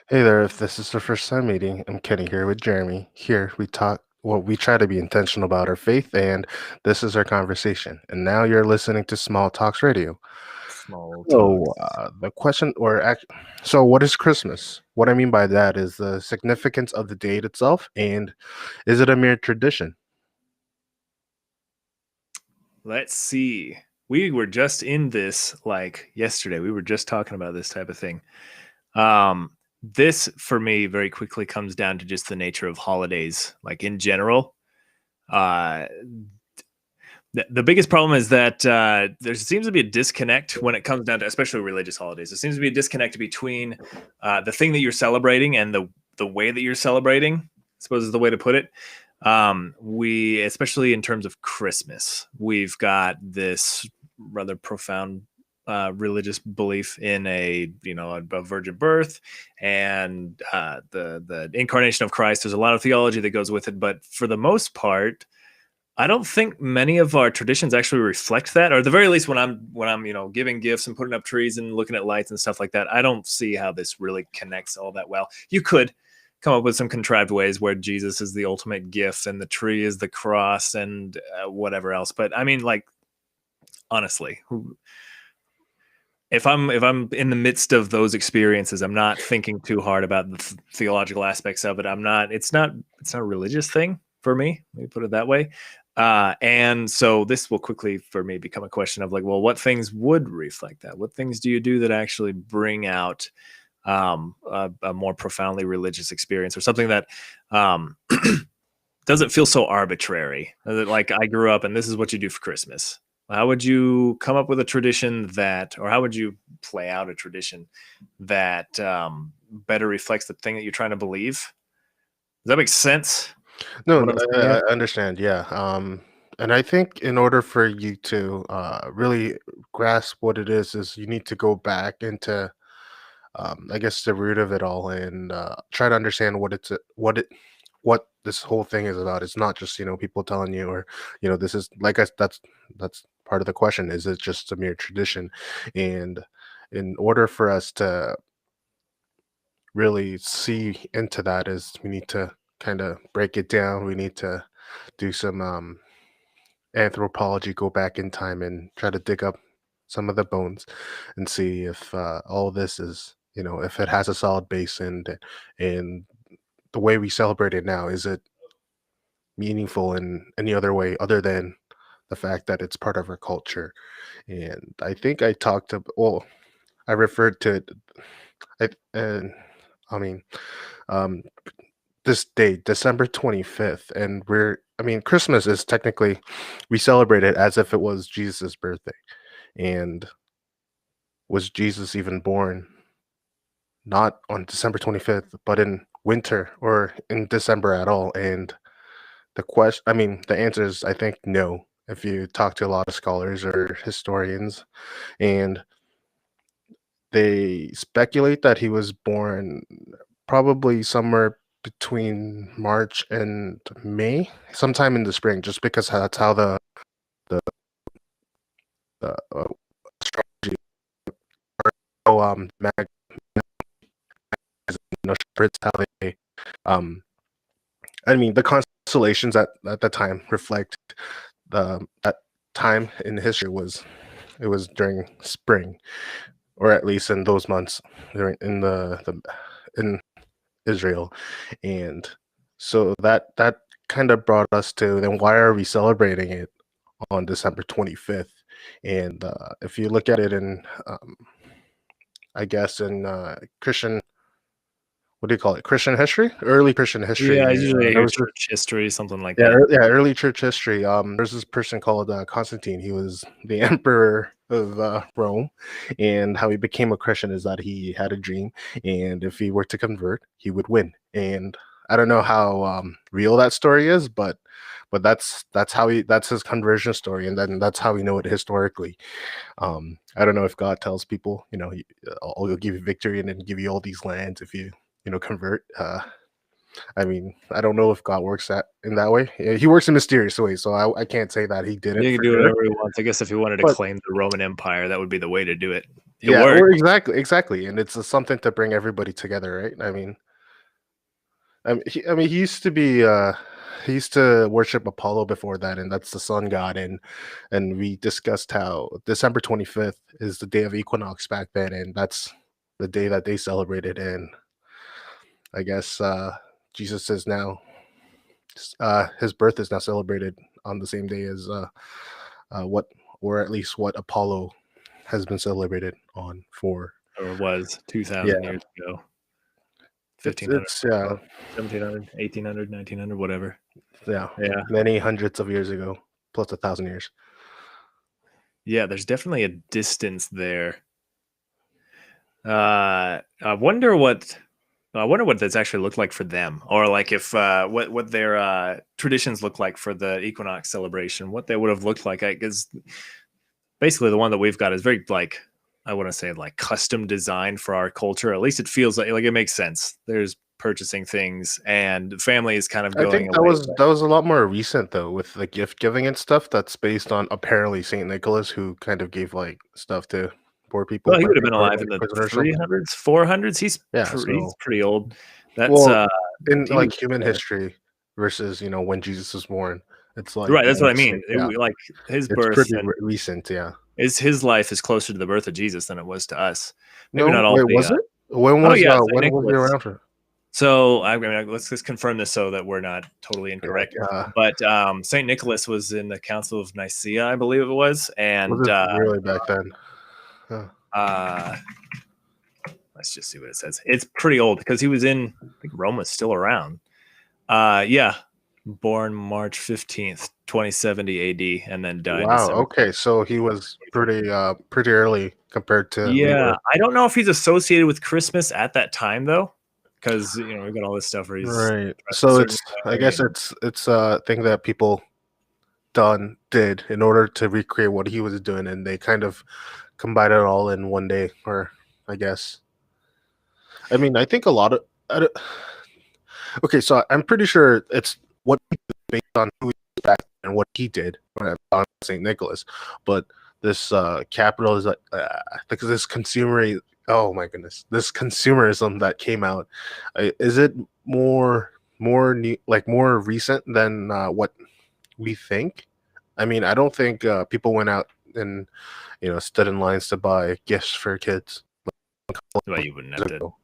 Hey there, if this is the first time meeting, I'm Kenny here with Jeremy. Here we talk, well, we try to be intentional about our faith, and this is our conversation. And now you're listening to Small Talks Radio. Small So, talks. the question, so what is Christmas? What I mean by that is the significance of the date itself, and is it a mere tradition? Let's see. We were just in this like yesterday. We were just talking about this type of thing. Um, this for me very quickly comes down to just the nature of holidays, like in general. Uh, the biggest problem is that there seems to be a disconnect when it comes down to, especially religious holidays. There seems to be a disconnect between the thing that you're celebrating and the way that you're celebrating. I suppose is the way to put it. We, especially in terms of Christmas, we've got this rather profound religious belief in a virgin birth and the incarnation of Christ. There's a lot of theology that goes with it, but for the most part, I don't think many of our traditions actually reflect that, or at the very least, when I'm giving gifts and putting up trees and looking at lights and stuff like that, I don't see how this really connects all that well. You could come up with some contrived ways where Jesus is the ultimate gift and the tree is the cross and whatever else, but I mean, like honestly, if I'm in the midst of those experiences, I'm not thinking too hard about the theological aspects of it. I'm not. It's not a religious thing for me. Let me put it that way. And so this will quickly for me become a question of like, well, what things would reflect that? What things do you do that actually bring out a more profoundly religious experience or something that doesn't feel so arbitrary? Like I grew up and this is what you do for Christmas. How would you come up with a tradition that, or how would you play out a tradition that better reflects the thing that you're trying to believe? Does that make sense? No, What I'm saying? I understand. Yeah. And I think in order for you to really grasp what it is you need to go back into I guess the root of it all and try to understand what this whole thing is about. It's not just people telling you or this is like that's part of the question. Is it just a mere tradition? And in order for us to really see into that, is we need to kind of break it down. We need to do some anthropology, go back in time and try to dig up some of the bones and see if all this is, if it has a solid base and the way we celebrate it now, is it meaningful in any other way other than the fact that it's part of our culture. And I think I talked to, well, I referred to it, and I mean, um, this date, December 25th, and Christmas is technically, we celebrate it as if it was Jesus' birthday. And was Jesus even born not on December 25th, but in winter or in December at all? And the answer is, I think, no, if you talk to a lot of scholars or historians. And they speculate that he was born probably somewhere between March and May, sometime in the spring, just because that's how the astrology mag shepherds how they um the constellations at the time reflect that time in history was, it was during spring, or at least in those months during the in Israel. And so that kind of brought us to, then why are we celebrating it on December 25th? And if you look at it in I guess in Christian, what do you call it? Christian history, early Christian history. Yeah, usually I There hear was this, church history, something like yeah, that. early church history. There's this person called Constantine. He was the emperor of Rome, and how he became a Christian is that he had a dream, and if he were to convert, he would win. And I don't know how real that story is, but that's his conversion story, and then that's how we know it historically. I don't know if God tells people, I'll give you victory and then give you all these lands if you convert. I don't know if God works that in that way. Yeah, he works in mysterious ways, so I can't say that he did it He can for do sure. whatever he wants. I guess if he wanted to But claim the Roman Empire, that would be the way to do it. It Yeah, worked. or exactly, and it's something to bring everybody together, right? I mean, he used to worship Apollo before that, and that's the sun god, and we discussed how December 25th is the day of equinox back then, and that's the day that they celebrated, and I guess Jesus is now his birth is now celebrated on the same day as what, or at least what Apollo has been celebrated on for. Or was 2,000 Yeah, years ago, it's 1,500, it's yeah 1,700, 1,800, 1,900, whatever. yeah Yeah. many hundreds of years ago, plus 1,000 years. Yeah, there's definitely a distance there. I wonder what that's actually looked like for them, or like if what their traditions look like for the equinox celebration, what they would have looked like. Because basically, the one that we've got is very like I want to say like custom designed for our culture. At least it feels like it makes sense. There's purchasing things, and family is kind of I going think that away. was a lot more recent though, with the gift giving and stuff. That's based on apparently Saint Nicholas, who kind of gave like stuff to poor people, Well, he I would have think, been or alive in like the prison or something. 300s, 400s. Yeah, He's so pretty old. That's well, in he was like human history versus when Jesus was born, it's like right. That's what I mean. yeah, Like his it's birth pretty and recent. Yeah. his life is closer to the birth of Jesus than it was to us. Maybe No, not all wait, the. was it? When Oh was yeah, Saint he Nicholas. around for? So I mean, let's just confirm this so that we're not totally Like, incorrect. But Saint Nicholas was in the Council of Nicaea, I believe it was, was and it really back then? Huh. uh, let's just see what it says. It's pretty old because he was in. I think Rome was still around. Yeah, born March 15th, 2070 AD, and then died Wow. December. Okay, so he was pretty early compared to we Yeah, were. I don't know if he's associated with Christmas at that time though, because we've got all this stuff where he's Right. dressed a So certain it's I way, guess and it's a thing that people did in order to recreate what he was doing, and they kind of combined it all in one day, or I guess. I mean, I think a lot of okay, so I'm pretty sure it's what based on who he was back and what he did on St. Nicholas, but this capital is like because this consumer. Oh my goodness, this consumerism that came out, is it more new, like more recent than what we think? I mean, I don't think people went out and stood in lines to buy gifts for kids a couple well, of you wouldn't have years to. ago.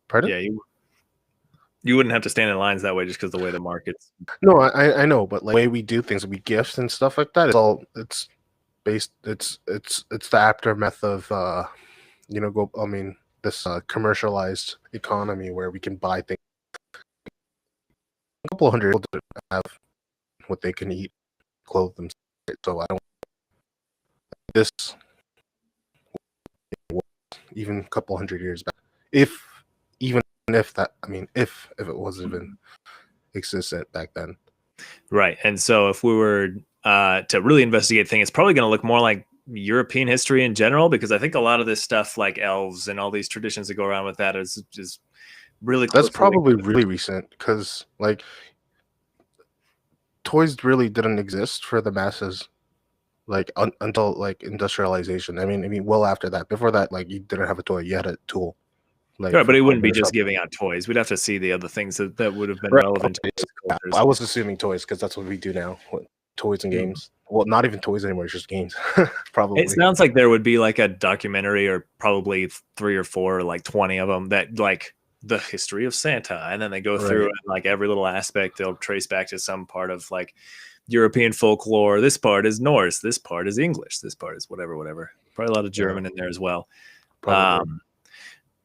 Pardon? Yeah, you wouldn't have to stand in lines that way just because the way the markets. No, I know, but like the way we do things, we gifts and stuff like that. It's all it's based. It's the aftermath of go. I mean, this commercialized economy where we can buy things. A couple of hundred people to have what they can eat, clothe themselves. Right? So I don't this was even a couple hundred years back. If even if that, I mean, if it was even existent back then. Right, and so if we were to really investigate things, it's probably going to look more like European history in general, because I think a lot of this stuff, like elves and all these traditions that go around with that, is just really That's closely linked probably to really recent because like toys really didn't exist for the masses like until like industrialization. I mean, well after that. Before that, like you didn't have a toy, you had a tool, like right, for but it wouldn't plumbing be or just something. giving out toys. We'd have to see the other things that would have been Right. relevant to Okay. So, those yeah, cultures. I was assuming toys because that's what we do now. Toys and Mm. games. Well, not even toys anymore. It's just games. It Probably. sounds like there would be like a documentary, or probably 3 or 4, or like 20 of them, that like the history of Santa, and then they go through Right. and like every little aspect they'll trace back to some part of like European folklore. This part is Norse, this part is English, this part is whatever, whatever. Probably a lot of Yeah. German in there as well. Probably. Um,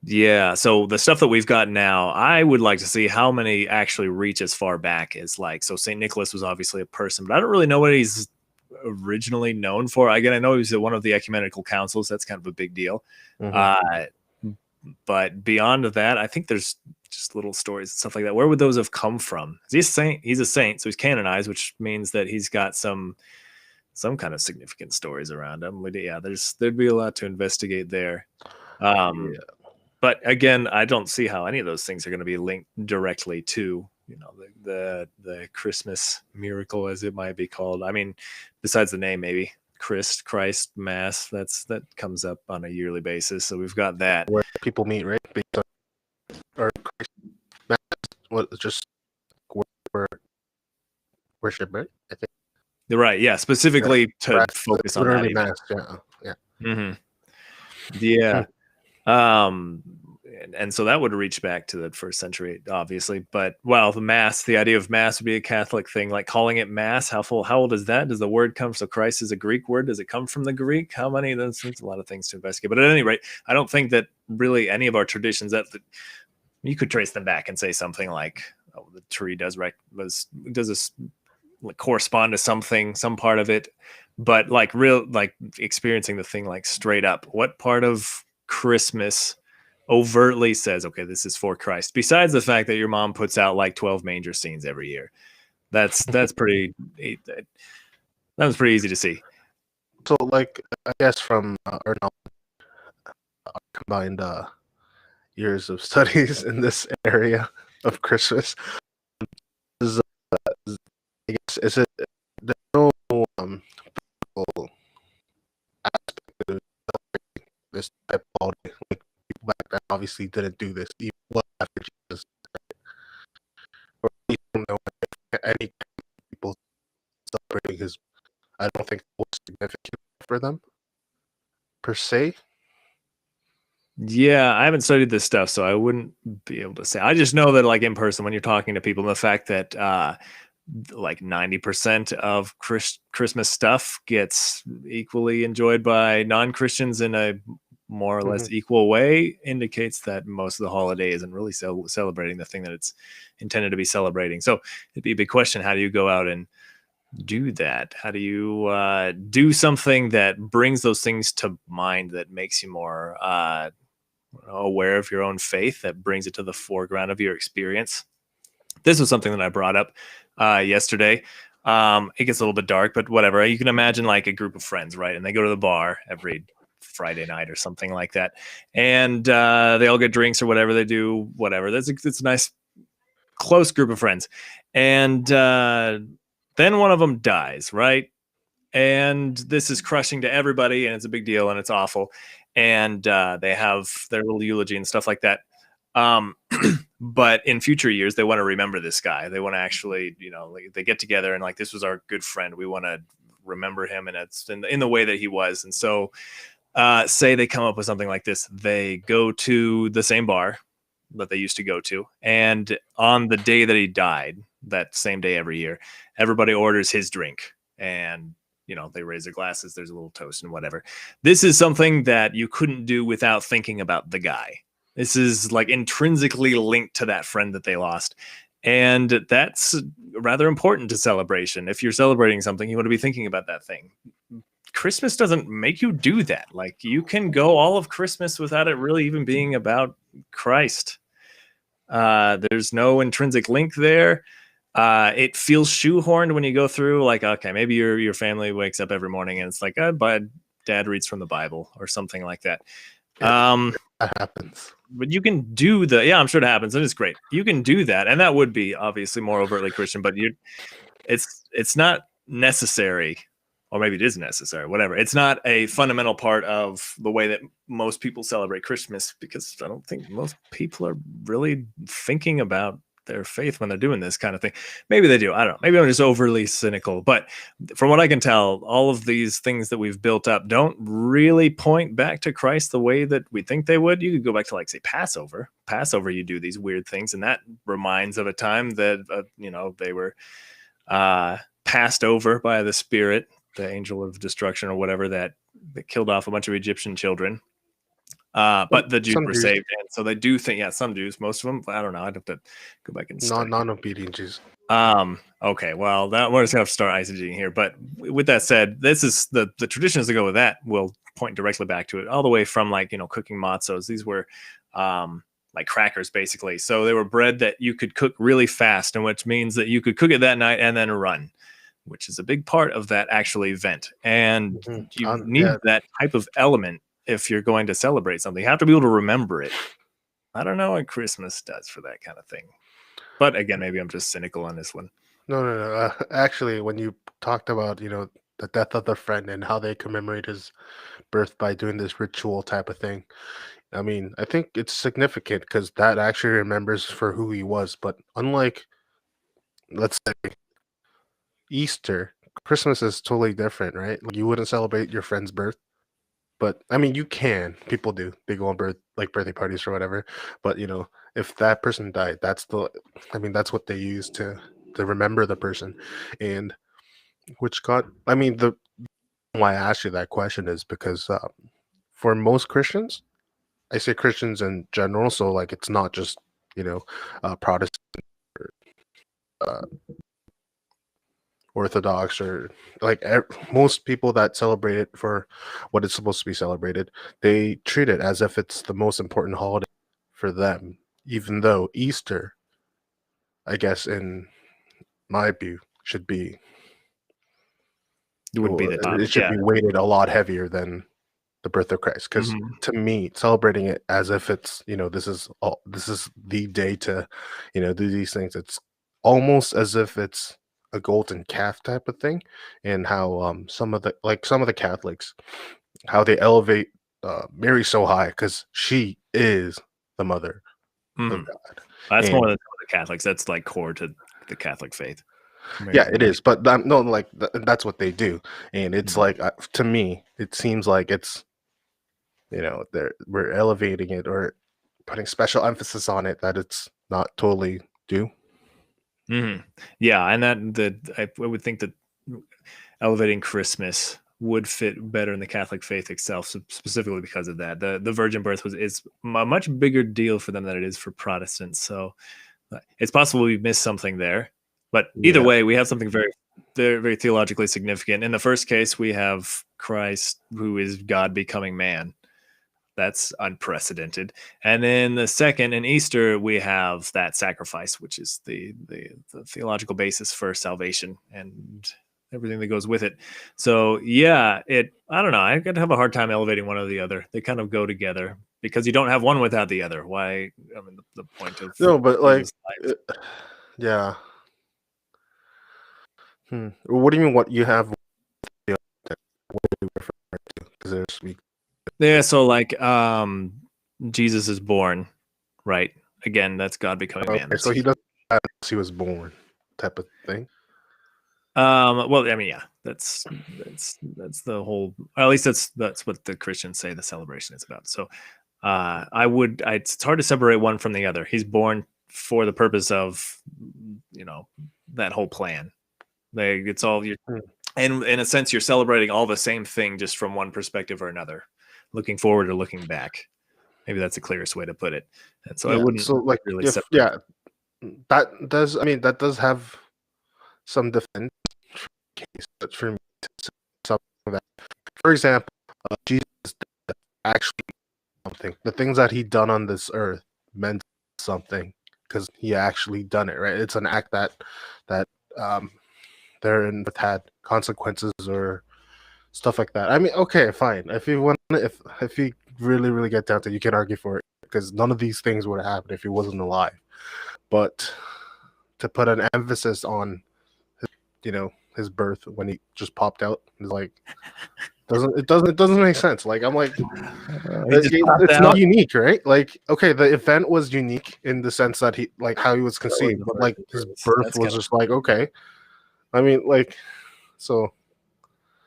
yeah, so the stuff that we've got now, I would like to see how many actually reach as far back as like, so St. Nicholas was obviously a person, but I don't really know what he's originally known for. Again, I know he was at one of the ecumenical councils. That's kind of a big deal. Hmm. Uh, but beyond that, I think there's just little stories and stuff like that. Where would those have come from? Is he a saint? He's a saint, so he's canonized, which means that he's got some kind of significant stories around him. But yeah, there'd be a lot to investigate there. Um, Yeah. but again, I don't see how any of those things are going to be linked directly to the Christmas miracle, as it might be called. I mean, besides the name, maybe. Christ Mass. That comes up on a yearly basis. So we've got that. Where people meet, right? Or what? Just where worship, right? I think. Right. Yeah. Specifically Yeah. to focus on that Literally event. mass. Yeah. Yeah. Mm-hmm. Yeah. Um, and so that would reach back to the first century, obviously. But well, the idea of mass would be a Catholic thing, like calling it mass. How old is that? Does the word come? So Christ is a Greek word. Does it come from the Greek? How many? That's a lot of things to investigate. But at any rate, I don't think that really any of our traditions that you could trace them back and say something like, "Oh, the tree does this correspond to something, some part of it." But like experiencing the thing like straight up, what part of Christmas overtly says, okay, this is for Christ, besides the fact that your mom puts out like 12 manger scenes every year? That's pretty that was pretty easy to see. So, like, I guess from our combined years of studies in this area of Christmas, is, I guess, is it there's no practical aspect to this type of holiday? Like, people back then obviously didn't do this even well after Jesus, or at least don't know any people celebrating his. I don't think it was significant for them per se. Yeah, I haven't studied this stuff, so I wouldn't be able to say. I just know that like in person when you're talking to people, and the fact that like 90% of Christmas stuff gets equally enjoyed by non-Christians in a more or Mm-hmm. less equal way indicates that most of the holiday isn't really celebrating the thing that it's intended to be celebrating. So it'd be a big question. How do you go out and do that? How do you do something that brings those things to mind, that makes you more aware of your own faith, that brings it to the foreground of your experience? This was something that I brought up yesterday. It gets a little bit dark, but whatever. You can imagine like a group of friends, right? And they go to the bar every Friday night or something like that, and they all get drinks or whatever they do. Whatever. It's a nice close group of friends, and then one of them dies, right? And this is crushing to everybody, and it's a big deal, and it's awful. And they have their little eulogy and stuff like that. Um, but in future years, they want to remember this guy. They want to actually, like, they get together and like, this was our good friend. We want to remember him, and it's in the way that he was. And so, say they come up with something like this, they go to the same bar that they used to go to, and on the day that he died, that same day every year, everybody orders his drink, and they raise their glasses. There's a little toast and whatever. This is something that you couldn't do without thinking about the guy. This is like intrinsically linked to that friend that they lost. And that's rather important to celebration. If you're celebrating something, you want to be thinking about that thing. Christmas doesn't make you do that. Like, you can go all of Christmas without it really even being about Christ. There's no intrinsic link there. It feels shoehorned when you go through, like, okay, maybe your family wakes up every morning and it's like, but dad reads from the Bible or something like that. Yeah, that happens. But you can do I'm sure it happens, and it's great. You can do that, and that would be obviously more overtly Christian, but it's not necessary, or maybe it is necessary, whatever. It's not a fundamental part of the way that most people celebrate Christmas, because I don't think most people are really thinking about their faith when they're doing this kind of thing. Maybe they do. I don't know. Maybe I'm just overly cynical, but from what I can tell, all of these things that we've built up don't really point back to Christ the way that we think they would. You could go back to, like, say, Passover. You do these weird things, and that reminds of a time that they were passed over by the spirit, the angel of destruction or whatever, that killed off a bunch of Egyptian children. But the Jews Some were Jews, saved, and so they do think, some Jews, most of them, I don't know, I'd have to go back and study. non-obedient Jews. Okay, well, that we're just gonna have to start eisegeting here. But with that said, this is the traditions that go with that will point directly back to it, all the way from, like, cooking matzos. These were like crackers, basically. So they were bread that you could cook really fast, and which means that you could cook it that night and then run, which is a big part of that actual event. And you need that type of element if you're going to celebrate something. You have to be able to remember it. I don't know what Christmas does for that kind of thing. But again, maybe I'm just cynical on this one. No. Actually, when you talked about the death of their friend and how they commemorate his birth by doing this ritual type of thing. I mean, I think it's significant because that actually remembers for who he was. But unlike, let's say, Easter, Christmas is totally different, right? Like you wouldn't celebrate your friend's birth, but I mean, you can. People do. They go on birthday parties or whatever. But if that person died, I mean, that's what they use to remember the person, and which got. I mean, the why I asked you that question is because for most Christians, I say Christians in general, so like it's not just you know Protestant, uh, Orthodox, or like most people that celebrate it for what it's supposed to be celebrated, they treat it as if it's the most important holiday for them, even though Easter, I guess, in my view, should be It would be the top. it should Yeah. be weighted a lot heavier than the birth of Christ. Because Mhm. to me, celebrating it as if it's this is the day to do these things. It's almost as if it's a golden calf type of thing, and how some of the Catholics, how they elevate Mary so high because she is the mother of Mhm. God. That's more And than some of the Catholics. That's like core to the Catholic faith. yeah, it Mary. is, but no, like that's what they do, and it's Mhm. like to me, it seems like it's we're elevating it or putting special emphasis on it that it's not totally due. Mhm. Yeah, and I would think that elevating Christmas would fit better in the Catholic faith itself, specifically because of that. The virgin birth is a much bigger deal for them than it is for Protestants. So it's possible we missed something there, but either Yeah. way, we have something very, very, very theologically significant. In the first case, we have Christ, who is God becoming man. That's unprecedented. And then the second, in Easter, we have that sacrifice, which is the theological basis for salvation and everything that goes with it. So yeah, I don't know. I could have a hard time elevating one or the other. They kind of go together because you don't have one without the other. Why? I mean, the point of No, but like, Jesus' life. uh, yeah. What do you mean? What you have? Because there's we. Yeah, so like Jesus is born, right? Again, that's God becoming man. Okay, That's so he doesn't have since he was born, type of thing. well, I mean, yeah, that's the whole, or at least that's what the Christians say the celebration is about. So it's hard to separate one from the other. He's born for the purpose of that whole plan. It's all you, Hmm. and in a sense you're celebrating all the same thing just from one perspective or another, looking forward or looking back. Maybe that's the clearest way to put it. And so I Yeah. wouldn't So like, really if separate them. that does. I mean, that does have some defense case, but for me, to say something that, for example, Jesus actually something. The things that he done on this earth meant something because he actually done it, right? It's an act that um therein had consequences or stuff like that. I mean, okay, fine. If you really really get down to it, you can argue for it because none of these things would have happened if he wasn't alive. But to put an emphasis on his birth when he just popped out is like it doesn't make sense. Like I'm like He just popped it's not out. unique, right? Like, okay, the event was unique in the sense that he, like, how he was That was conceived, the but like virgin his birth. birth That's was kind of, just like, okay. I mean, like, so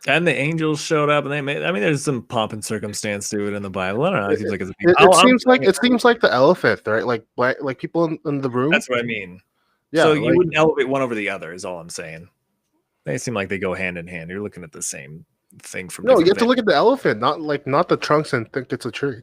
and the angels showed up and they made. I mean, there's some pomp and circumstance to it in the Bible. I don't know. It seems it, like it's a big. it, I'm it seems saying like the elephant, right? Like people in the room, that's what I mean. yeah, So you like wouldn't elevate one over the other, is all I'm saying. They seem like they go hand in hand. You're looking at the same thing from no, you different have to vantage. look at the elephant, not the trunks and think it's a tree,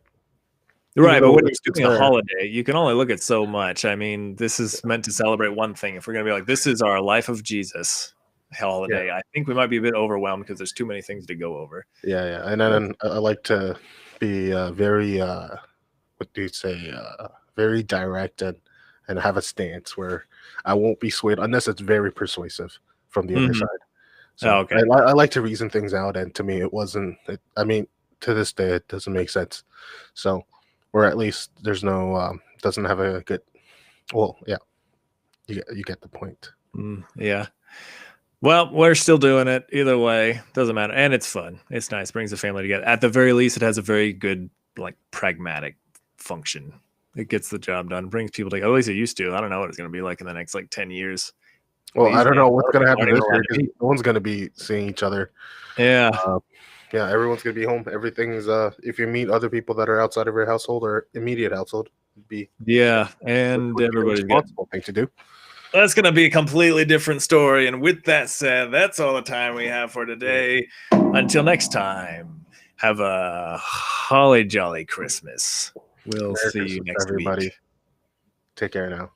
even Right, but though when it's you're doing a there. holiday, you can only look at so much. I mean, this is meant to celebrate one thing. If we're going to be like, this is our life of Jesus Yeah, holiday, I think we might be a bit overwhelmed because there's too many things to go over. yeah, and Let's, then I like to be very what do you say, very direct and have a stance where I won't be swayed unless it's very persuasive from the other Mhm. side. Oh, So okay. I like to reason things out, and to me, it wasn't. I mean, to this day, it doesn't make sense. So, or at least there's no doesn't have a good. Well, yeah, you get the point. Yeah. Well, we're still doing it either way. Doesn't matter, and it's fun. It's nice. Brings the family together. At the very least, it has a very good, like, pragmatic function. It gets the job done. Brings people together. At least it used to. I don't know what it's going to be like in the next like 10 years. Well, I These don't days, know a lot what's of gonna people happen aren't even this allowed year to because meet. no one's gonna be seeing each other. Yeah, Yeah, everyone's gonna be home. Everything's if you meet other people that are outside of your household or immediate household, it'd be yeah, which and would be a everybody's got. responsible thing to do. That's going to be a completely different story. And with that said, that's all the time we have for Yeah. today. Until next time, have a holly jolly Christmas. We'll Merry see you Christmas, next week. everybody. Take care now.